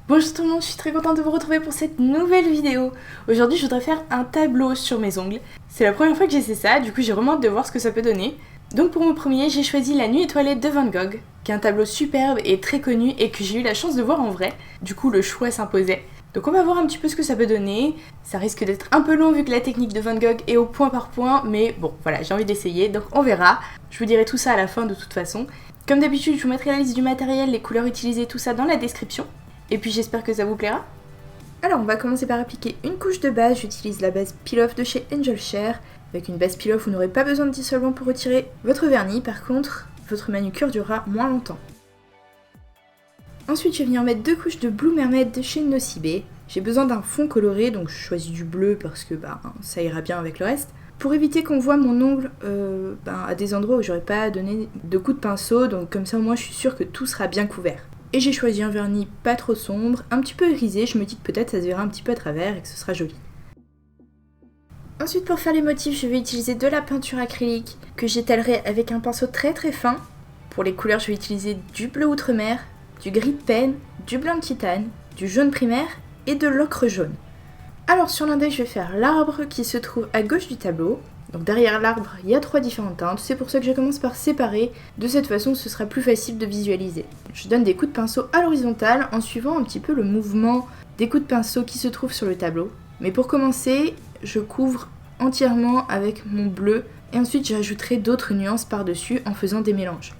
Bonjour tout le monde, je suis très contente de vous retrouver pour cette nouvelle vidéo. Aujourd'hui je voudrais faire un tableau sur mes ongles. C'est la première fois que j'essaie ça, du coup j'ai vraiment hâte de voir ce que ça peut donner. Donc pour mon premier, j'ai choisi La Nuit étoilée de Van Gogh, qui est un tableau superbe et très connu et que j'ai eu la chance de voir en vrai. Du coup le choix s'imposait. Donc on va voir un petit peu ce que ça peut donner. Ça risque d'être un peu long vu que la technique de Van Gogh est au point par point, mais bon voilà, j'ai envie d'essayer, donc on verra. Je vous dirai tout ça à la fin de toute façon. Comme d'habitude, je vous mettrai la liste du matériel, les couleurs utilisées, tout ça dans la description. Et puis j'espère que ça vous plaira. Alors on va commencer par appliquer une couche de base. J'utilise la base Peel Off de chez Angel Share. Avec une base Peel Off, vous n'aurez pas besoin de dissolvant pour retirer votre vernis. Par contre, votre manucure durera moins longtemps. Ensuite, je vais venir mettre deux couches de Blue Mermaid de chez Nocibé. J'ai besoin d'un fond coloré, donc je choisis du bleu parce que ça ira bien avec le reste. Pour éviter qu'on voit mon ongle à des endroits où j'aurais pas donné de coups de pinceau, donc comme ça au moins je suis sûre que tout sera bien couvert. Et j'ai choisi un vernis pas trop sombre, un petit peu irisé, je me dis que peut-être ça se verra un petit peu à travers et que ce sera joli. Ensuite pour faire les motifs, je vais utiliser de la peinture acrylique que j'étalerai avec un pinceau très très fin. Pour les couleurs, je vais utiliser du bleu outremer, du gris de pen, du blanc de titane, du jaune primaire et de l'ocre jaune. Alors sur l'index, je vais faire l'arbre qui se trouve à gauche du tableau. Donc derrière l'arbre, il y a 3 différentes teintes, c'est pour ça que je commence par séparer. De cette façon, ce sera plus facile de visualiser. Je donne des coups de pinceau à l'horizontale en suivant un petit peu le mouvement des coups de pinceau qui se trouvent sur le tableau. Mais pour commencer, je couvre entièrement avec mon bleu et ensuite j'ajouterai d'autres nuances par-dessus en faisant des mélanges.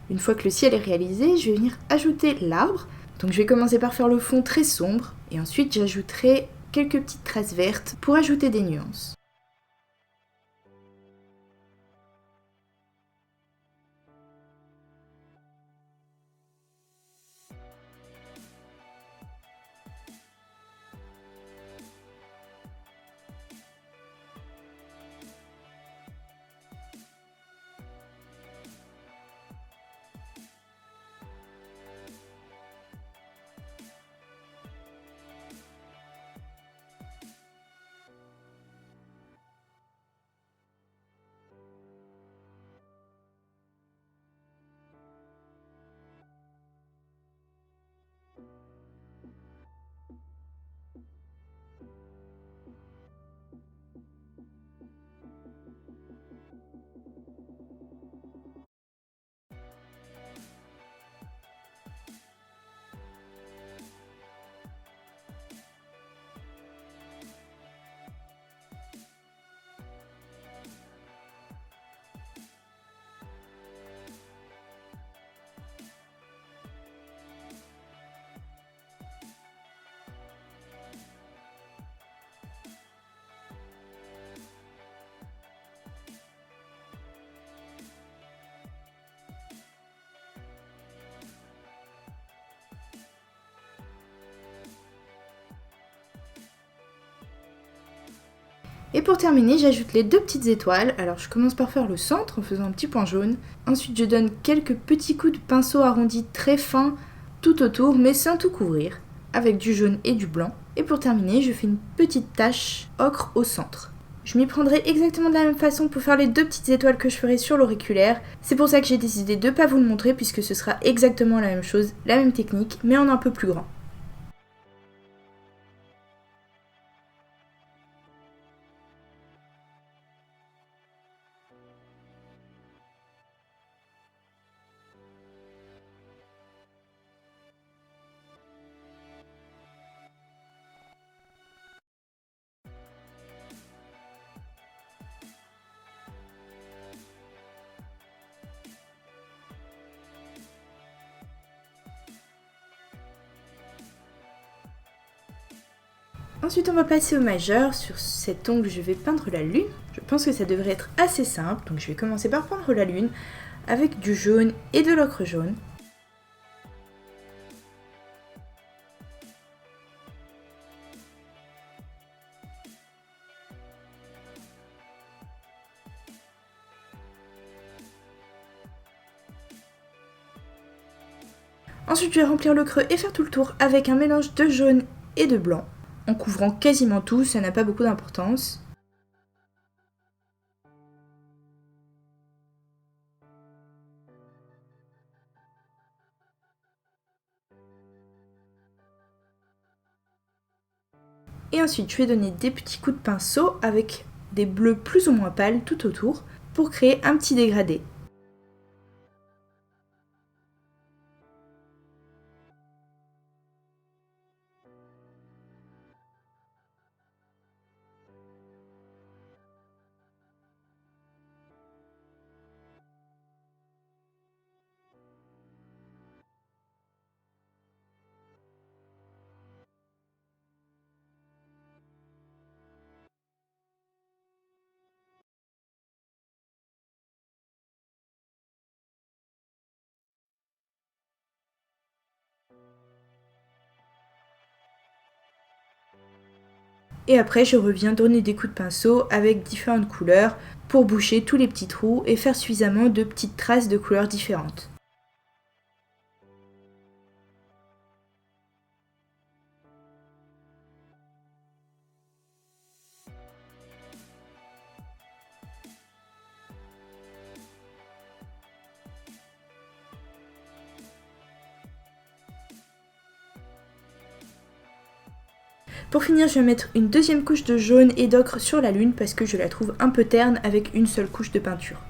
Une fois que le ciel est réalisé, je vais venir ajouter l'arbre. Donc je vais commencer par faire le fond très sombre et ensuite j'ajouterai quelques petites traces vertes pour ajouter des nuances. Et pour terminer, j'ajoute les 2 petites étoiles. Alors je commence par faire le centre en faisant un petit point jaune. Ensuite je donne quelques petits coups de pinceau arrondis très fins tout autour, mais sans tout couvrir, avec du jaune et du blanc. Et pour terminer, je fais une petite tache ocre au centre. Je m'y prendrai exactement de la même façon pour faire les 2 petites étoiles que je ferai sur l'auriculaire. C'est pour ça que j'ai décidé de ne pas vous le montrer puisque ce sera exactement la même chose, la même technique, mais en un peu plus grand. Ensuite, on va passer au majeur. Sur cet ongle, je vais peindre la lune. Je pense que ça devrait être assez simple, donc je vais commencer par peindre la lune avec du jaune et de l'ocre jaune. Ensuite, je vais remplir le creux et faire tout le tour avec un mélange de jaune et de blanc, en couvrant quasiment tout, ça n'a pas beaucoup d'importance. Et ensuite, je vais donner des petits coups de pinceau avec des bleus plus ou moins pâles tout autour pour créer un petit dégradé. Et après, je reviens donner des coups de pinceau avec différentes couleurs pour boucher tous les petits trous et faire suffisamment de petites traces de couleurs différentes. Pour finir, je vais mettre une deuxième couche de jaune et d'ocre sur la lune parce que je la trouve un peu terne avec une seule couche de peinture.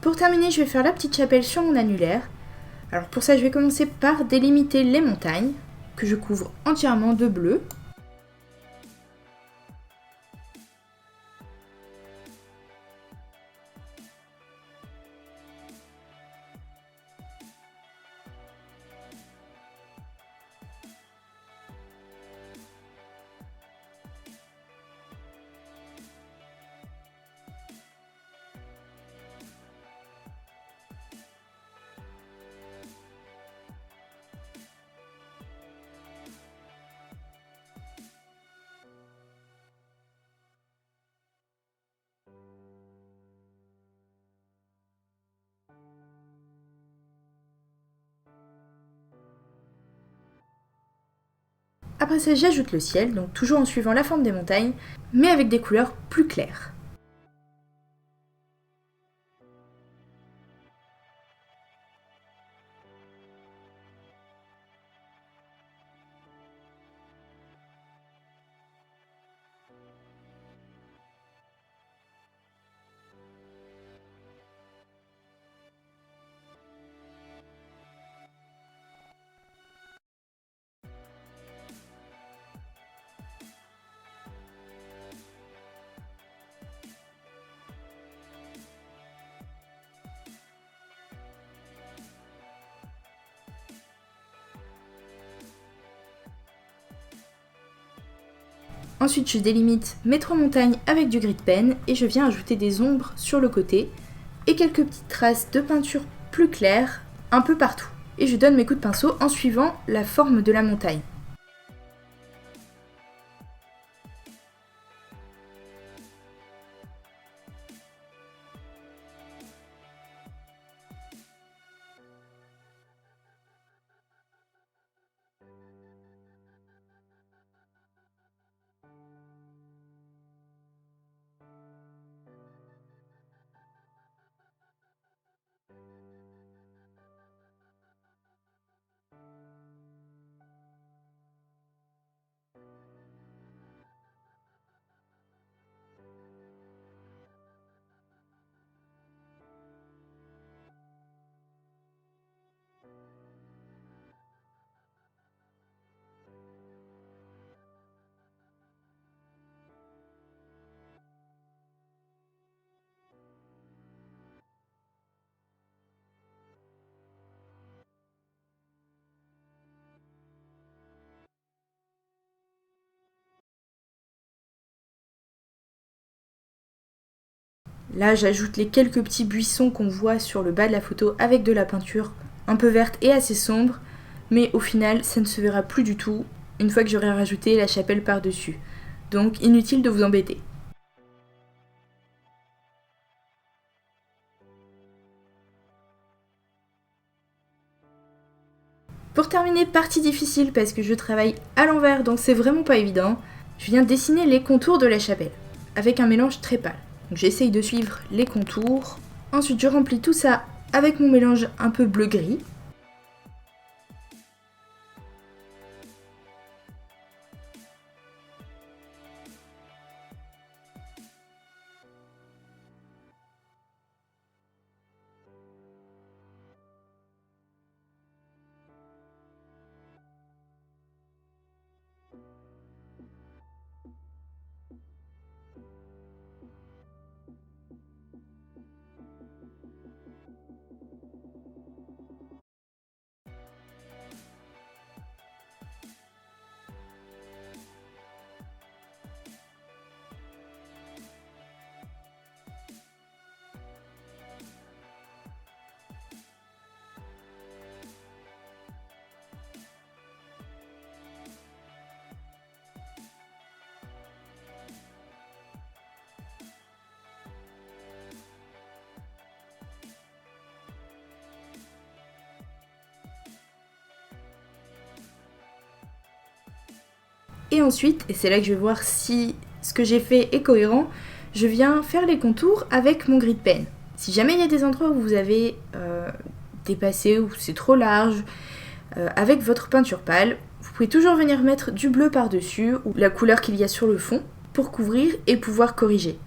Pour terminer, je vais faire la petite chapelle sur mon annulaire. Alors pour ça, je vais commencer par délimiter les montagnes que je couvre entièrement de bleu. Après ça, j'ajoute le ciel, donc toujours en suivant la forme des montagnes, mais avec des couleurs plus claires. Ensuite, je délimite mes 3 montagnes avec du grit pen et je viens ajouter des ombres sur le côté et quelques petites traces de peinture plus claires un peu partout. Et je donne mes coups de pinceau en suivant la forme de la montagne. Là, j'ajoute les quelques petits buissons qu'on voit sur le bas de la photo avec de la peinture un peu verte et assez sombre, mais au final, ça ne se verra plus du tout une fois que j'aurai rajouté la chapelle par-dessus. Donc, inutile de vous embêter. Pour terminer, partie difficile parce que je travaille à l'envers, donc c'est vraiment pas évident. Je viens dessiner les contours de la chapelle avec un mélange très pâle. Donc j'essaye de suivre les contours. Ensuite, je remplis tout ça avec mon mélange un peu bleu-gris. Et ensuite, et c'est là que je vais voir si ce que j'ai fait est cohérent, je viens faire les contours avec mon grit pen. Si jamais il y a des endroits où vous avez dépassé, où c'est trop large, avec votre peinture pâle, vous pouvez toujours venir mettre du bleu par-dessus, ou la couleur qu'il y a sur le fond, pour couvrir et pouvoir corriger.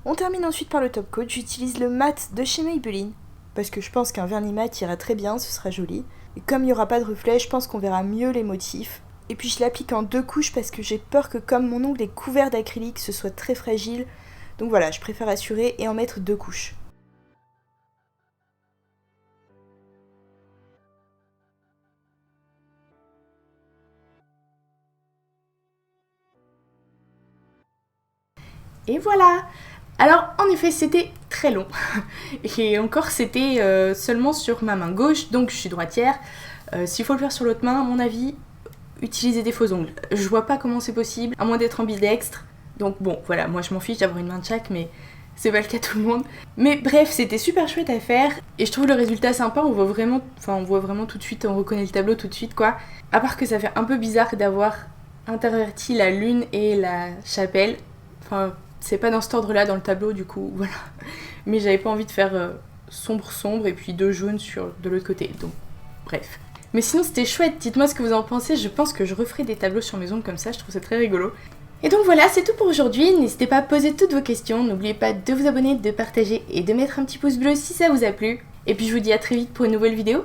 On termine ensuite par le top coat. J'utilise le mat de chez Maybelline parce que je pense qu'un vernis mat ira très bien, ce sera joli. Et comme il n'y aura pas de reflet, je pense qu'on verra mieux les motifs. Et puis je l'applique en 2 couches parce que j'ai peur que comme mon ongle est couvert d'acrylique, ce soit très fragile. Donc voilà, je préfère assurer et en mettre 2 couches. Et voilà! Alors en effet c'était très long et encore c'était seulement sur ma main gauche, donc je suis droitière. S'il faut le faire sur l'autre main, à mon avis, utilisez des faux ongles. Je vois pas comment c'est possible, à moins d'être ambidextre. Donc bon voilà, moi je m'en fiche d'avoir une main de chaque, mais c'est pas le cas de tout le monde. Mais bref, c'était super chouette à faire et je trouve le résultat sympa, on voit vraiment tout de suite, on reconnaît le tableau tout de suite quoi. À part que ça fait un peu bizarre d'avoir interverti la lune et la chapelle. Enfin, c'est pas dans cet ordre là dans le tableau du coup, voilà. Mais j'avais pas envie de faire sombre et puis 2 jaunes de l'autre côté, donc bref. Mais sinon c'était chouette, dites-moi ce que vous en pensez, je pense que je referai des tableaux sur mes ongles comme ça, je trouve ça très rigolo. Et donc voilà, c'est tout pour aujourd'hui, n'hésitez pas à poser toutes vos questions, n'oubliez pas de vous abonner, de partager et de mettre un petit pouce bleu si ça vous a plu. Et puis je vous dis à très vite pour une nouvelle vidéo.